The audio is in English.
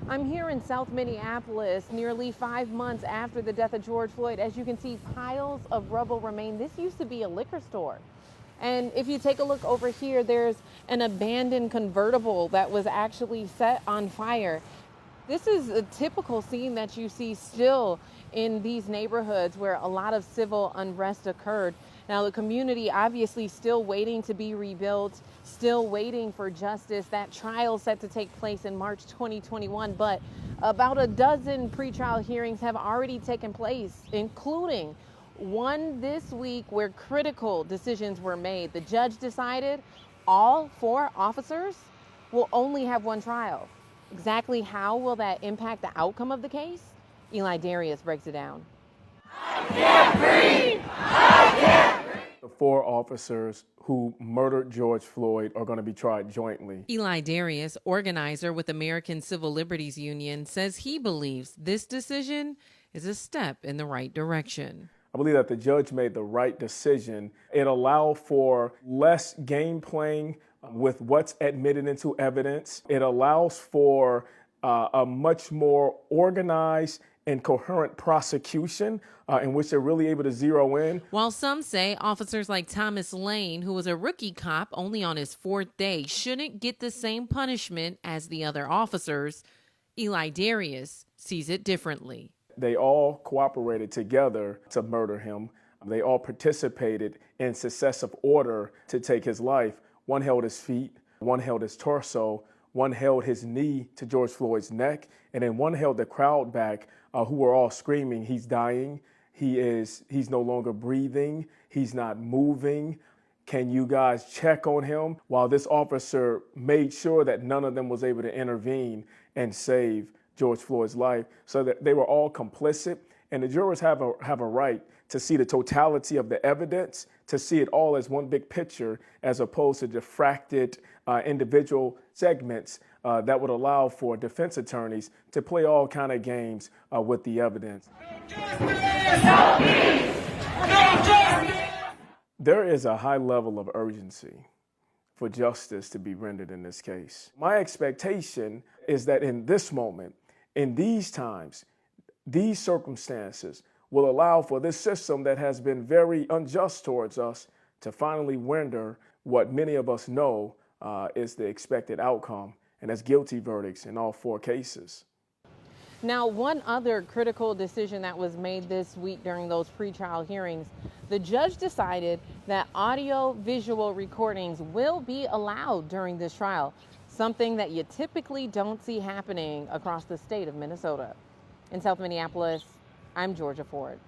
I'm here in South Minneapolis, nearly 5 months after the death of George Floyd. As you can see, piles of rubble remain. This used to be a liquor store. And if you take a look over here, there's an abandoned convertible that was actually set on fire. This is a typical scene that you see still in these neighborhoods where a lot of civil unrest occurred. Now, the community obviously still waiting to be rebuilt, still waiting for justice. That trial set to take place in March 2021, but about a dozen pretrial hearings have already taken place, including one this week where critical decisions were made. The judge decided all 4 officers will only have one trial. Exactly how will that impact the outcome of the case? Eli Darius breaks it down. I can't breathe! I can't breathe! The 4 officers who murdered George Floyd are going to be tried jointly. Eli Darius, organizer with American Civil Liberties Union, says he believes this decision is a step in the right direction. I believe that the judge made the right decision. It allowed for less game playing with what's admitted into evidence. It allows for a much more organized and coherent prosecution in which they're really able to zero in. While some say officers like Thomas Lane, who was a rookie cop only on his 4th day, shouldn't get the same punishment as the other officers, Eli Darius sees it differently. They all cooperated together to murder him. They all participated in successive order to take his life. One held his feet, one held his torso, one held his knee to George Floyd's neck, and then one held the crowd back who were all screaming, "He's dying, he's no longer breathing, he's not moving. Can you guys check on him?" While this officer made sure that none of them was able to intervene and save George Floyd's life, so that they were all complicit. And the jurors have a right to see the totality of the evidence, to see it all as one big picture, as opposed to diffracted individual segments that would allow for defense attorneys to play all kind of games with the evidence. There is a high level of urgency for justice to be rendered in this case. My expectation is that in this moment, in these times, these circumstances will allow for this system that has been very unjust towards us to finally render what many of us know is the expected outcome, and that's guilty verdicts in all 4 cases. Now, one other critical decision that was made this week during those pretrial hearings, the judge decided that audio-visual recordings will be allowed during this trial, something that you typically don't see happening across the state of Minnesota. In South Minneapolis, I'm Georgia Ford.